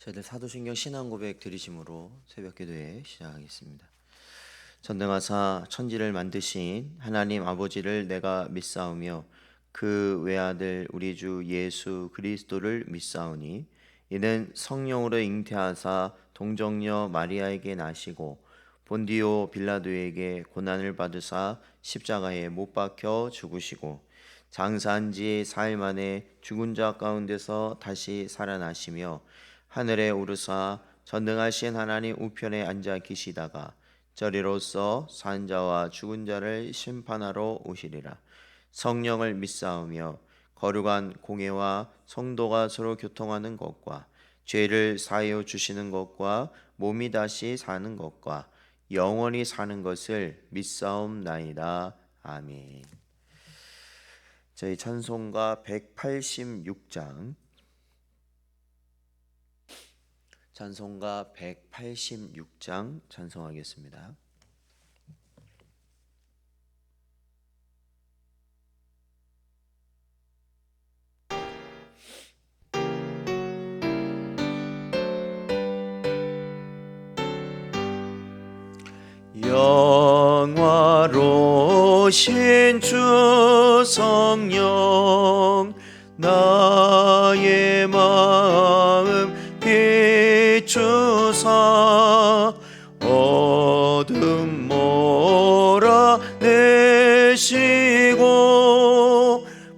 저희들 사도신경 신앙고백 들으심으로 새벽기도회 시작하겠습니다. 전능하사 천지를 만드신 하나님 아버지를 내가 믿사오며 그 외아들 우리 주 예수 그리스도를 믿사오니 이는 성령으로 잉태하사 동정녀 마리아에게 나시고 본디오 빌라도에게 고난을 받으사 십자가에 못 박혀 죽으시고 장사한 지 4일 만에 죽은 자 가운데서 다시 살아나시며 하늘에 오르사 전능하신 하나님 우편에 앉아 계시다가 저리로서 산 자와 죽은 자를 심판하러 오시리라. 성령을 믿사오며 거룩한 공회와 성도가 서로 교통하는 것과 죄를 사하여 주시는 것과 몸이 다시 사는 것과 영원히 사는 것을 믿사옵나이다. 아멘. 저희 찬송가 186장 찬송가 186장 찬송하겠습니다. 영화로우신 주 성령 나의 마음 비추사 어둠 몰아내시고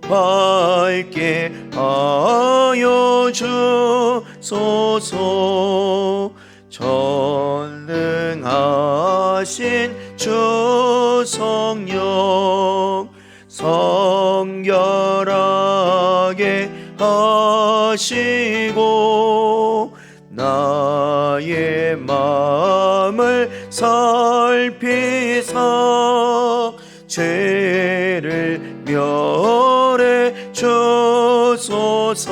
밝게 하여 주소서. 전능하신 주 성령 성결하게 하시고 나의 마음을 살피사 죄를 멸해 주소서.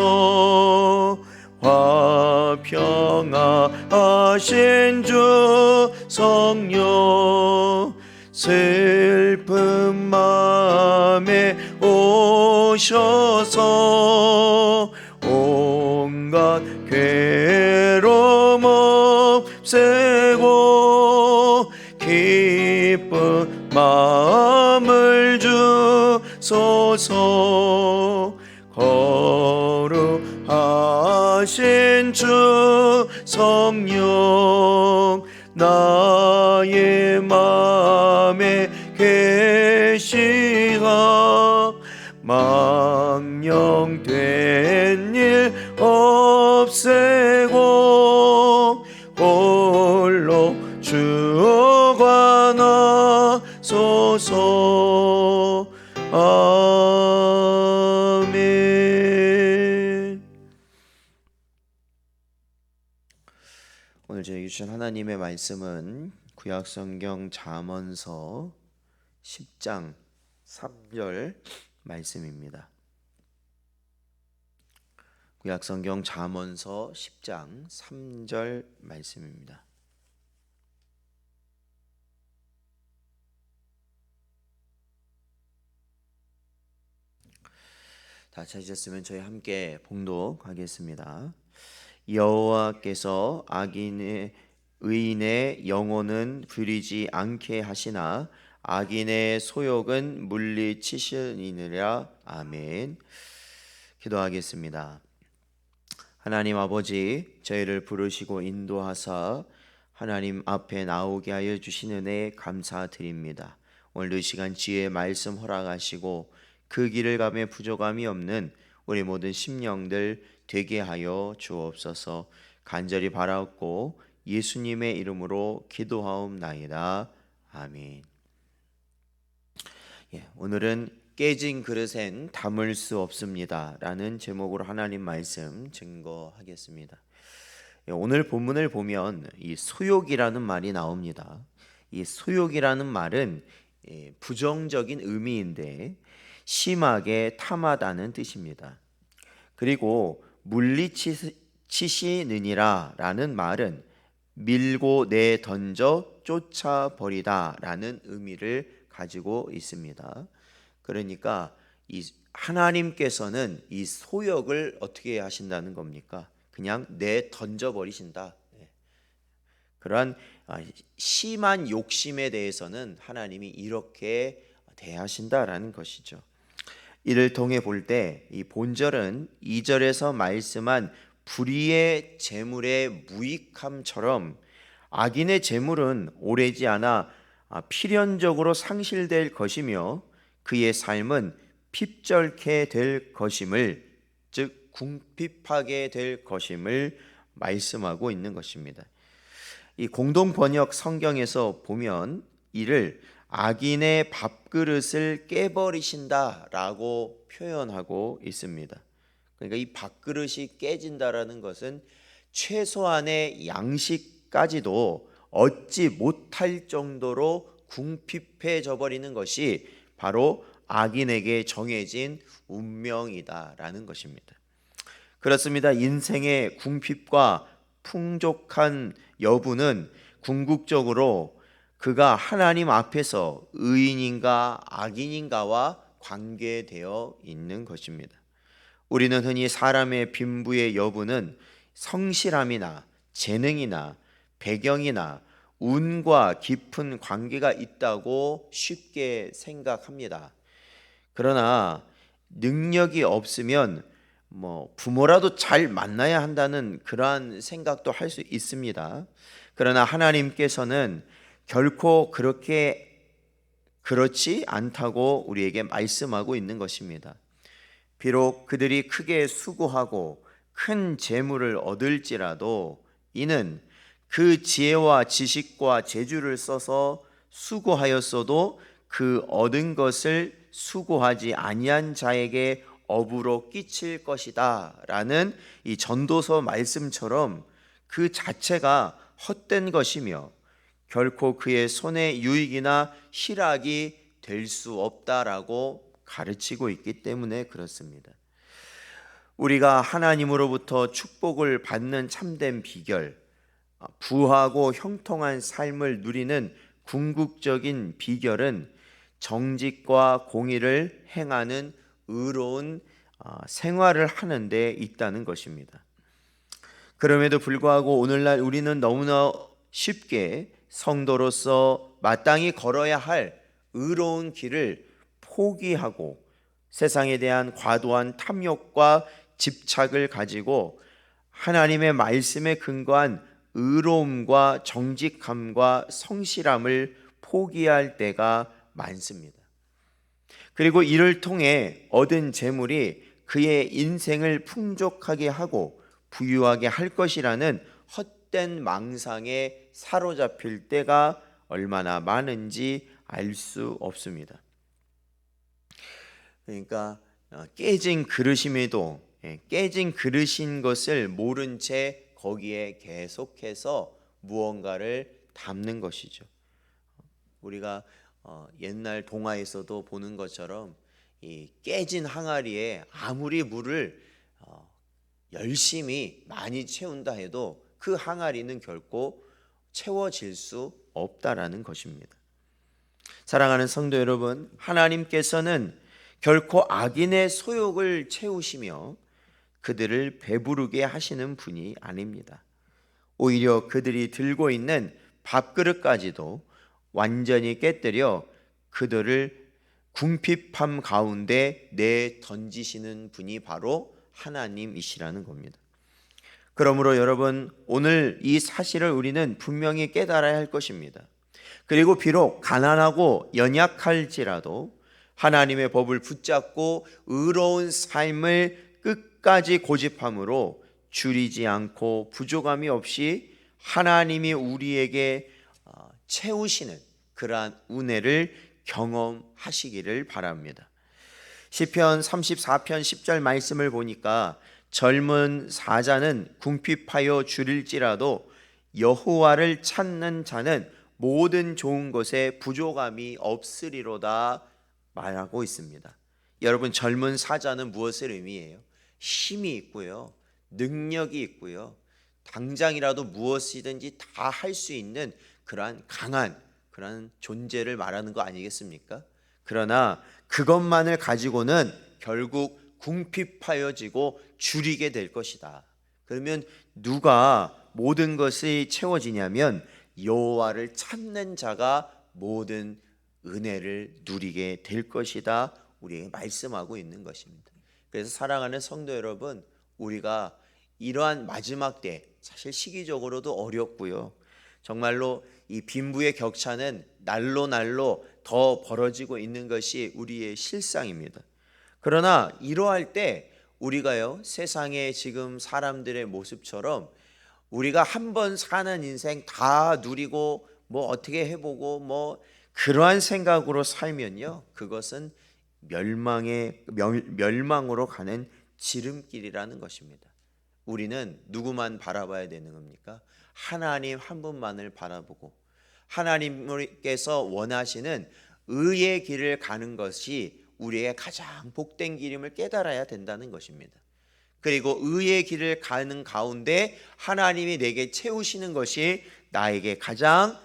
화평하신 주 성령 슬픈 맘에 오셔서 온갖 괴로움 없애고 기쁜 마음을 주소서. 거룩하신 주 성령 나의 맘에 계시사 망령된 일 없애고 홀로 주가 나소서. 아멘. 오늘 저에게 주신 하나님의 말씀은 구약성경 잠언서 10장 3절 말씀입니다. 구약성경 잠언서 10장 3절 말씀입니다. 다 찾으셨으면 저희 함께 봉독하겠습니다. 여호와께서 악인의 의인의 영혼은 부리지 않게 하시나 악인의 소욕은 물리치시느니라. 아멘. 기도하겠습니다. 하나님 아버지, 저희를 부르시고 인도하사 하나님 앞에 나오게 하여 주신 은혜 감사드립니다. 오늘 이 시간 지혜의 말씀 허락하시고 그 길을 가며 부족함이 없는 우리 모든 심령들 되게 하여 주옵소서. 간절히 바라옵고 예수님의 이름으로 기도하옵나이다. 아멘. 오늘은 깨진 그릇엔 담을 수 없습니다 라는 제목으로 하나님 말씀 증거하겠습니다. 오늘 본문을 보면 이 소욕이라는 말이 나옵니다. 이 소욕이라는 말은 부정적인 의미인데 심하게 탐하다는 뜻입니다. 그리고 물리치시느니라 라는 말은 밀고 내던져 쫓아버리다 라는 의미를 가지고 있습니다. 그러니까 이 하나님께서는 이 소욕을 어떻게 하신다는 겁니까? 그냥 내 던져버리신다. 그러한 심한 욕심에 대해서는 하나님이 이렇게 대하신다라는 것이죠. 이를 통해 볼 때 이 본절은 2절에서 말씀한 불의의 재물의 무익함처럼 악인의 재물은 오래지 않아 필연적으로 상실될 것이며 그의 삶은 핍절케 될 것임을, 즉 궁핍하게 될 것임을 말씀하고 있는 것입니다. 이 공동 번역 성경에서 보면 이를 악인의 밥그릇을 깨버리신다라고 표현하고 있습니다. 그러니까 이 밥그릇이 깨진다라는 것은 최소한의 양식까지도 얻지 못할 정도로 궁핍해져 버리는 것이 바로 악인에게 정해진 운명이다라는 것입니다. 그렇습니다. 인생의 궁핍과 풍족한 여부는 궁극적으로 그가 하나님 앞에서 의인인가 악인인가와 관계되어 있는 것입니다. 우리는 흔히 사람의 빈부의 여부는 성실함이나 재능이나 배경이나 운과 깊은 관계가 있다고 쉽게 생각합니다. 그러나 능력이 없으면 부모라도 잘 만나야 한다는 그러한 생각도 할 수 있습니다. 그러나 하나님께서는 결코 그렇지 않다고 우리에게 말씀하고 있는 것입니다. 비록 그들이 크게 수고하고 큰 재물을 얻을지라도 이는 그 지혜와 지식과 재주를 써서 수고하였어도 그 얻은 것을 수고하지 아니한 자에게 업으로 끼칠 것이다 라는 이 전도서 말씀처럼 그 자체가 헛된 것이며 결코 그의 손의 유익이나 희락이 될 수 없다라고 가르치고 있기 때문에 그렇습니다. 우리가 하나님으로부터 축복을 받는 참된 비결, 부하고 형통한 삶을 누리는 궁극적인 비결은 정직과 공의를 행하는 의로운 생활을 하는 데 있다는 것입니다. 그럼에도 불구하고 오늘날 우리는 너무나 쉽게 성도로서 마땅히 걸어야 할 의로운 길을 포기하고 세상에 대한 과도한 탐욕과 집착을 가지고 하나님의 말씀에 근거한 의로움과 정직함과 성실함을 포기할 때가 많습니다. 그리고 이를 통해 얻은 재물이 그의 인생을 풍족하게 하고 부유하게 할 것이라는 헛된 망상에 사로잡힐 때가 얼마나 많은지 알 수 없습니다. 그러니까 깨진 그릇임에도 깨진 그릇인 것을 모른 채 거기에 계속해서 무언가를 담는 것이죠. 우리가 옛날 동화에서도 보는 것처럼 이 깨진 항아리에 아무리 물을 열심히 많이 채운다 해도 그 항아리는 결코 채워질 수 없다라는 것입니다. 사랑하는 성도 여러분, 하나님께서는 결코 악인의 소욕을 채우시며 그들을 배부르게 하시는 분이 아닙니다. 오히려 그들이 들고 있는 밥그릇까지도 완전히 깨뜨려 그들을 궁핍함 가운데 내던지시는 분이 바로 하나님이시라는 겁니다. 그러므로 여러분, 오늘 이 사실을 우리는 분명히 깨달아야 할 것입니다. 그리고 비록 가난하고 연약할지라도 하나님의 법을 붙잡고 의로운 삶을 끝까지 고집함으로 줄이지 않고 부족함이 없이 하나님이 우리에게 채우시는 그러한 은혜를 경험하시기를 바랍니다. 시편 34편 10절 말씀을 보니까 젊은 사자는 궁핍하여 줄일지라도 여호와를 찾는 자는 모든 좋은 것에 부족함이 없으리로다 말하고 있습니다. 여러분, 젊은 사자는 무엇을 의미해요? 힘이 있고요, 능력이 있고요, 당장이라도 무엇이든지 다 할 수 있는 그러한 강한 그러한 존재를 말하는 거 아니겠습니까? 그러나 그것만을 가지고는 결국 궁핍하여지고 줄이게 될 것이다. 그러면 누가 모든 것이 채워지냐면 여호와를 찾는 자가 모든 은혜를 누리게 될 것이다, 우리에게 말씀하고 있는 것입니다. 그래서 사랑하는 성도 여러분, 우리가 이러한 마지막 때, 사실 시기적으로도 어렵고요, 정말로 이 빈부의 격차는 날로 날로 더 벌어지고 있는 것이 우리의 실상입니다. 그러나 이러할 때 우리가요, 세상의 지금 사람들의 모습처럼 우리가 한 번 사는 인생 다 누리고 뭐 어떻게 해보고 뭐 그러한 생각으로 살면요, 그것은 멸망으로 가는 지름길이라는 것입니다. 우리는 누구만 바라봐야 되는 겁니까? 하나님 한 분만을 바라보고 하나님께서 원하시는 의의 길을 가는 것이 우리의 가장 복된 길임을 깨달아야 된다는 것입니다. 그리고 의의 길을 가는 가운데 하나님이 내게 채우시는 것이 나에게 가장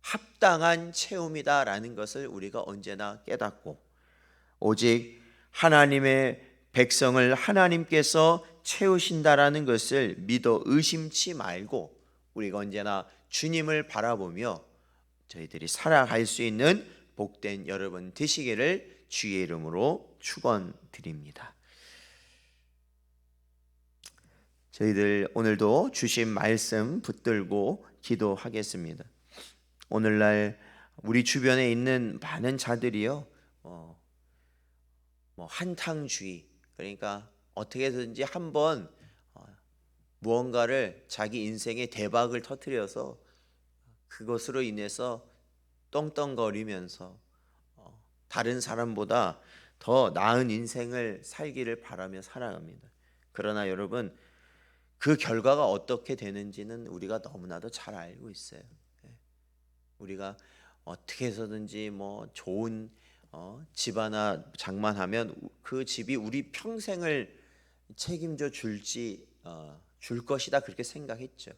합당한 체험이다라는 것을 우리가 언제나 깨닫고, 오직 하나님의 백성을 하나님께서 채우신다라는 것을 믿어 의심치 말고 우리가 언제나 주님을 바라보며 저희들이 살아갈 수 있는 복된 여러분 되시기를 주의 이름으로 축원드립니다. 저희들 오늘도 주신 말씀 붙들고 기도하겠습니다. 오늘날 우리 주변에 있는 많은 자들이요, 한탕주의, 그러니까 어떻게든지 한번 무언가를 자기 인생의 대박을 터뜨려서 그것으로 인해서 떵떵거리면서 다른 사람보다 더 나은 인생을 살기를 바라며 살아갑니다. 그러나 여러분, 그 결과가 어떻게 되는지는 우리가 너무나도 잘 알고 있어요. 우리가 어떻게 해서든지 뭐 좋은 집 하나 장만하면 그 집이 우리 평생을 책임져 줄 것이다, 그렇게 생각했죠.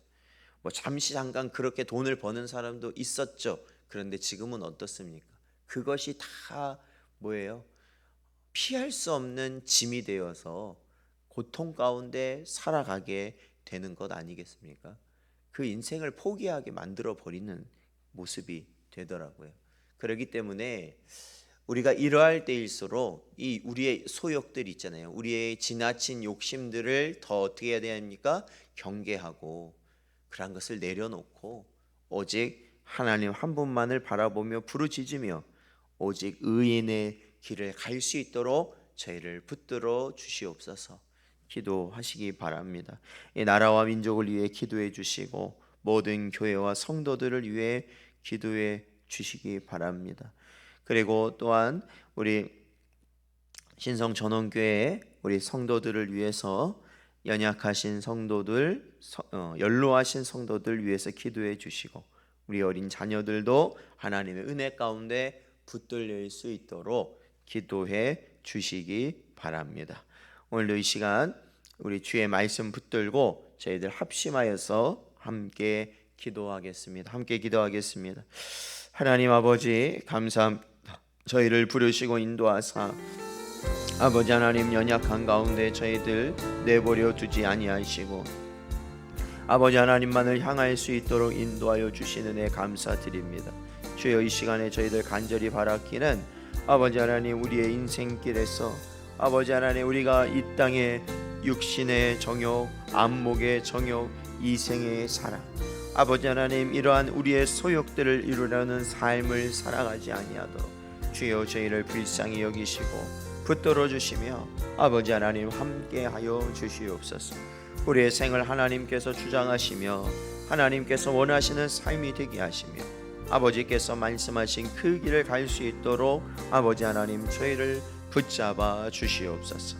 뭐 잠시 잠깐 그렇게 돈을 버는 사람도 있었죠. 그런데 지금은 어떻습니까? 그것이 다 뭐예요? 피할 수 없는 짐이 되어서 고통 가운데 살아가게 되는 것 아니겠습니까? 그 인생을 포기하게 만들어 버리는 모습이 되더라고요. 그렇기 때문에 우리가 이러할 때일수록 이 우리의 소욕들 있잖아요, 우리의 지나친 욕심들을 더 어떻게 해야 됩니까? 경계하고 그런 것을 내려놓고 오직 하나님 한 분만을 바라보며 부르짖으며 오직 의인의 길을 갈 수 있도록 저희를 붙들어 주시옵소서. 기도하시기 바랍니다. 이 나라와 민족을 위해 기도해 주시고 모든 교회와 성도들을 위해 기도해 주시기 바랍니다. 그리고 또한 우리 신성전원교회 우리 성도들을 위해서 연약하신 성도들, 연로하신 성도들 위해서 기도해 주시고 우리 어린 자녀들도 하나님의 은혜 가운데 붙들릴 수 있도록 기도해 주시기 바랍니다. 오늘도 이 시간 우리 주의 말씀 붙들고 저희들 합심하여서 함께 기도하겠습니다. 함께 기도하겠습니다. 하나님 아버지, 감사합니다. 저희를 부르시고 인도하사 아버지 하나님, 연약한 가운데 저희들 내버려 두지 아니하시고 아버지 하나님만을 향할 수 있도록 인도하여 주시는 애 감사드립니다. 주여, 이 시간에 저희들 간절히 바랐기는 아버지 하나님, 우리의 인생길에서 아버지 하나님, 우리가 이 땅의 육신의 정욕, 안목의 정욕, 이생의 사랑, 아버지 하나님, 이러한 우리의 소욕들을 이루려는 삶을 살아가지 아니하도록 주여 저희를 불쌍히 여기시고 붙들어 주시며 아버지 하나님 함께하여 주시옵소서. 우리의 생을 하나님께서 주장하시며 하나님께서 원하시는 삶이 되게 하시며 아버지께서 말씀하신 그 길을 갈 수 있도록 아버지 하나님 저희를 붙잡아 주시옵소서.